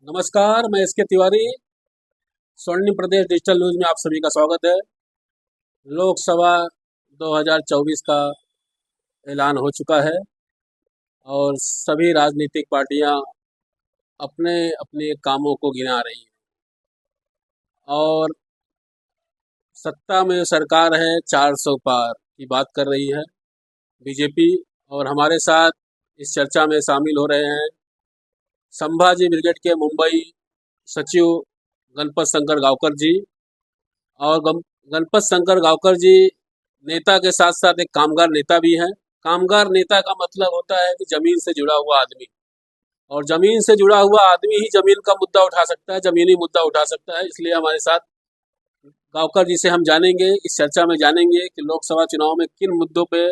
नमस्कार, मैं एसके तिवारी। स्वर्णिम प्रदेश डिजिटल न्यूज में आप सभी का स्वागत है। लोकसभा 2024 का ऐलान हो चुका है और सभी राजनीतिक पार्टियां अपने अपने कामों को गिना रही हैं और सत्ता में सरकार है 400 पार की बात कर रही है बीजेपी। और हमारे साथ इस चर्चा में शामिल हो रहे हैं संभाजी ब्रिगेड के मुंबई सचिव गणपत शंकर गावकर जी। और गणपत शंकर गावकर जी नेता के साथ साथ एक कामगार नेता भी हैं। कामगार नेता का मतलब होता है कि जमीन से जुड़ा हुआ आदमी, और जमीन से जुड़ा हुआ आदमी ही जमीन का मुद्दा उठा सकता है, जमीनी मुद्दा उठा सकता है। इसलिए हमारे साथ गावकर जी से हम जानेंगे, इस चर्चा में जानेंगे कि लोकसभा चुनाव में किन मुद्दों पे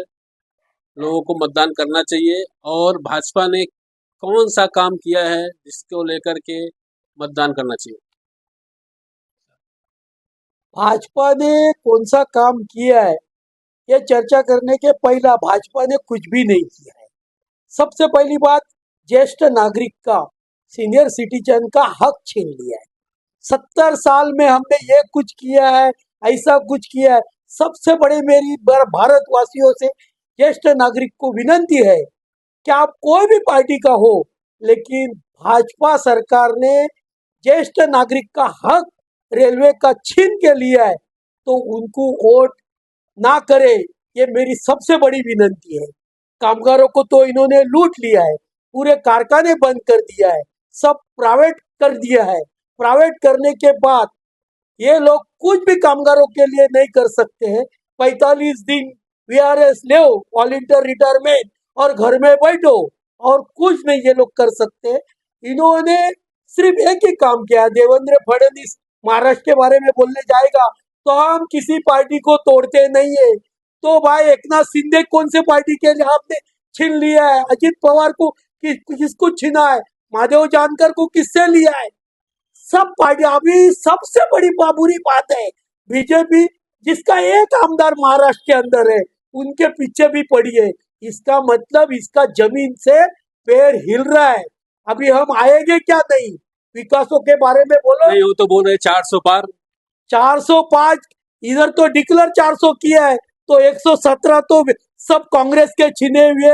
लोगों को मतदान करना चाहिए और भाजपा ने कौन सा काम किया है जिसको लेकर के मतदान करना चाहिए। भाजपा ने कौन सा काम किया है ये चर्चा करने के पहला भाजपा ने कुछ भी नहीं किया है। सबसे पहली बात, ज्येष्ठ नागरिक का, सीनियर सिटीजन का हक छीन लिया है। 70 साल में हमने ये कुछ किया है, ऐसा कुछ किया है। सबसे बड़ी मेरी भारतवासियों से ज्येष्ठ नागरिक को विनती है कि आप कोई भी पार्टी का हो, लेकिन भाजपा सरकार ने ज्येष्ठ नागरिक का हक रेलवे का छीन के लिया है, तो उनको वोट ना करे। ये मेरी सबसे बड़ी विनती है। कामगारों को तो इन्होंने लूट लिया है, पूरे कारखाने बंद कर दिया है, सब प्राइवेट कर दिया है। प्राइवेट करने के बाद ये लोग कुछ भी कामगारों के लिए नहीं कर सकते हैं। 45 दिन वीआरएस लो, वॉलंटियर रिटायरमेंट, और घर में बैठो, और कुछ नहीं ये लोग कर सकते। इन्होंने सिर्फ एक ही काम किया। देवेंद्र फडणवीस महाराष्ट्र के बारे में बोलने जाएगा तो हम किसी पार्टी को तोड़ते नहीं है। तो भाई एकनाथ शिंदे कौन से पार्टी के लिए आपने छीन लिया है? अजित पवार को किसको छीना है? महादेव जानकर को किससे लिया है? सब पार्टी। अभी सबसे बड़ी बुरी बात है, बीजेपी जिसका एक आमदार महाराष्ट्र के अंदर है, उनके पीछे भी पड़ी है। इसका मतलब इसका जमीन से पैर हिल रहा है। अभी हम आएंगे क्या? नहीं, विकासों के बारे में बोलो। नहीं, वो तो बोल रहे 400 पार। 405 इधर तो डिक्लेयर 400 किया है, तो 117 तो सब कांग्रेस के छीने हुए,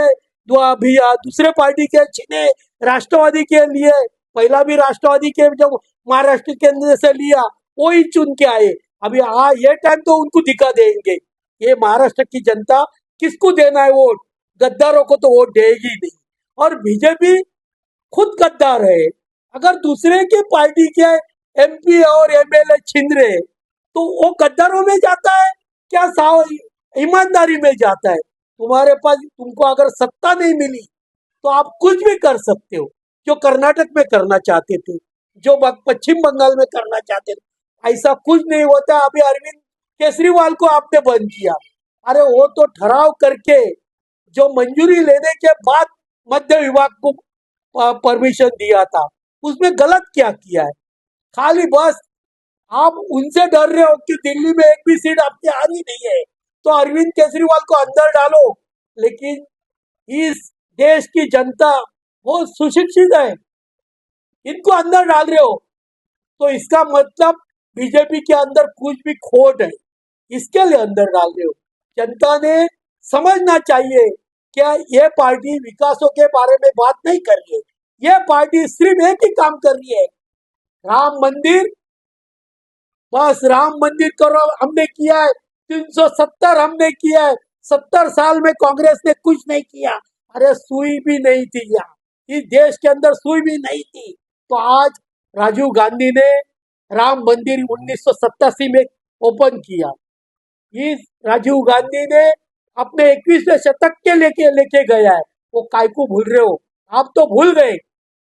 अभी दूसरे पार्टी के छीने, राष्ट्रवादी के लिए। पहला भी राष्ट्रवादी के जब महाराष्ट्र के अंदर से लिया, वो ही चुन के आए। अभी ये टाइम तो उनको दिखा देंगे ये महाराष्ट्र की जनता किसको देना है वोट। गद्दारों को तो वोट देगी नहीं। और बीजेपी खुद गद्दार है। अगर दूसरे की पार्टी के एमपी और एमएलए छीन रहे तो वो गद्दारों में जाता है क्या ईमानदारी में जाता है? तुम्हारे पास, तुमको अगर सत्ता नहीं मिली तो आप कुछ भी कर सकते हो। जो कर्नाटक में करना चाहते थे, जो पश्चिम बंगाल में करना चाहते थे, ऐसा कुछ नहीं होता। अभी अरविंद केजरीवाल को आपने बंद किया। अरे वो तो ठहराव करके जो मंजूरी लेने के बाद मध्य विभाग को परमिशन दिया था, उसमें गलत क्या किया है? खाली बस आप उनसे डर रहे हो कि दिल्ली में एक भी सीट आपकी आ रही नहीं है, तो अरविंद केजरीवाल को अंदर डालो। लेकिन इस देश की जनता बहुत सुशिक्षित है, इनको अंदर डाल रहे हो, तो इसका मतलब बीजेपी के अंदर कुछ भी खोट है, इसके लिए अंदर डाल रहे हो। जनता ने समझना चाहिए क्या ये पार्टी विकासों के बारे में बात नहीं कर रही है। ये पार्टी सिर्फ एक ही काम कर रही है, राम मंदिर। बस राम मंदिर करो, हमने किया है। 370 हमने किया है। 70 साल में कांग्रेस ने कुछ नहीं किया। अरे सुई भी नहीं थी यहाँ, इस देश के अंदर सुई भी नहीं थी। तो आज राजीव गांधी ने राम मंदिर 1987 में ओपन किया। इस राजीव गांधी ने अपने 21वें शतक के लेके गया है। वो काय को भूल रहे हो? आप तो भूल गए।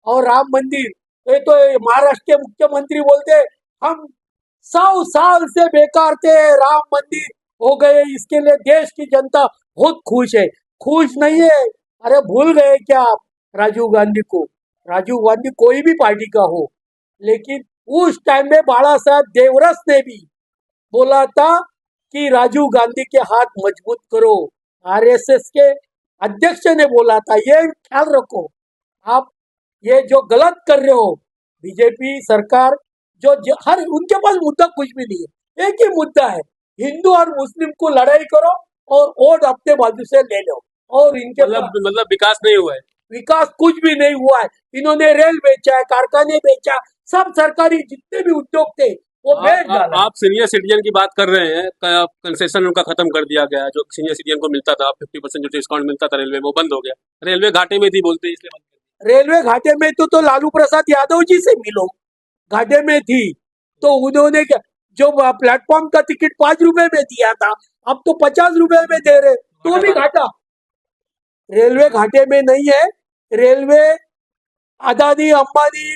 और राम मंदिर, ये तो महाराष्ट्र के मुख्यमंत्री बोलते हम 100 साल से बेकार थे, राम मंदिर हो गए, इसके लिए देश की जनता बहुत खुश है। खुश नहीं है? अरे भूल गए क्या आप राजीव गांधी को? राजीव गांधी कोई भी पार्टी का हो, लेकिन उस टाइम में बाला साहब देवरस ने भी बोला था कि राजीव गांधी के हाथ मजबूत करो। आरएसएस के अध्यक्ष ने बोला था। ये ख्याल रखो, आप ये जो गलत कर रहे हो, बीजेपी सरकार हर उनके पास मुद्दा कुछ भी नहीं है, एक ही मुद्दा है, हिंदू और मुस्लिम को लड़ाई करो और वोट अपने बाजू से ले लो। और इनके मतलब विकास नहीं हुआ है। विकास कुछ भी नहीं हुआ है। इन्होंने रेल बेचा है, कारखाने बेचा, सब सरकारी जितने भी उद्योग थे वो बेच डाला। आप सीनियर सिटीजन की बात कर रहे हैं, कंसेशन उनका खत्म कर दिया गया, जो सीनियर सिटीजन को मिलता था 50% जो डिस्काउंट मिलता था रेलवे में, वो बंद हो गया। रेलवे घाटे में थी बोलते हैं, इसलिए बंद कर दिया। रेलवे घाटे में तो लालू प्रसाद यादव जी से मिलो, घाटे में थी तो उन्होंने जो प्लेटफॉर्म का टिकट 5 रुपए में दिया था, अब तो 50 रुपए में दे रहे, तो भी घाटा। रेलवे घाटे में नहीं है। रेलवे अदानी, अंबानी,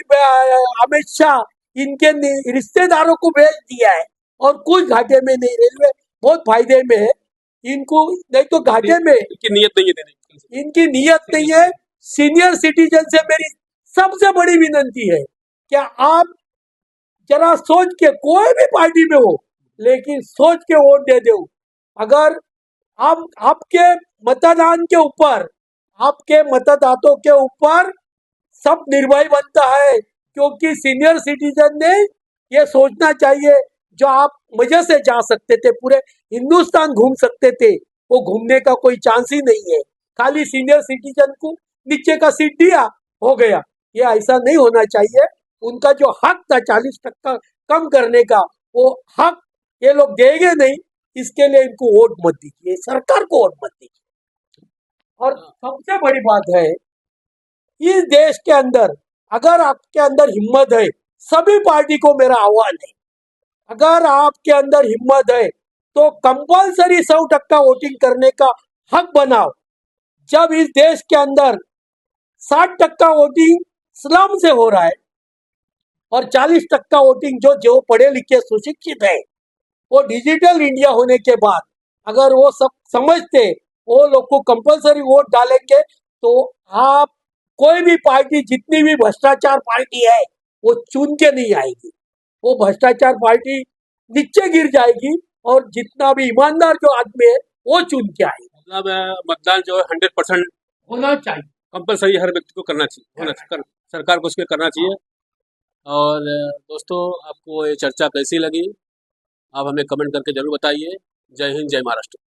अमित शाह इनके रिश्तेदारों को बेच दिया है और कुछ घाटे में नहीं। रेलवे बहुत फायदे में है इनको, नहीं तो घाटे में इनकी नीयत नहीं है देने की। इनकी नीयत नहीं है। सीनियर सिटीजन से मेरी सबसे बड़ी विनती है, क्या आप जरा सोच के, कोई भी पार्टी में हो लेकिन सोच के वोट दे दो। अगर आप आपके मतदान के ऊपर, आपके मतदाताओं के ऊपर सब निर्भय बनता है, क्योंकि सीनियर सिटीजन ने ये सोचना चाहिए, जो आप मजे से जा सकते थे, पूरे हिंदुस्तान घूम सकते थे, वो घूमने का कोई चांस ही नहीं है। खाली सीनियर सिटीजन को नीचे का सीट दिया, हो गया। ये ऐसा नहीं होना चाहिए। उनका जो हक था 40% कम करने का, वो हक ये लोग देंगे नहीं। इसके लिए इनको वोट मत दीजिए, सरकार को वोट मत दीजिए। और सबसे बड़ी बात है, इस देश के अंदर अगर आपके अंदर हिम्मत है, सभी पार्टी को मेरा आह्वान है, अगर आपके अंदर हिम्मत है तो कंपलसरी 100% वोटिंग करने का हक बनाओ। जब इस देश के अंदर 60% वोटिंग स्लम से हो रहा है और 40% वोटिंग जो पढ़े लिखे सुशिक्षित है, वो डिजिटल इंडिया होने के बाद अगर वो सब समझते, वो लोग को कंपलसरी वोट डालेंगे, तो आप कोई भी पार्टी, जितनी भी भ्रष्टाचार पार्टी है, वो चुन के नहीं आएगी। वो भ्रष्टाचार पार्टी नीचे गिर जाएगी और जितना भी ईमानदार जो आदमी है वो चुन के आएगी। मतलब मतदान जो है 100% होना चाहिए, कंपलसरी हर व्यक्ति को करना चाहिए, होना चाहिए, सरकार को उसके करना चाहिए। और दोस्तों, आपको ये चर्चा कैसी लगी, आप हमें कमेंट करके जरूर बताइए। जय हिंद, जय महाराष्ट्र।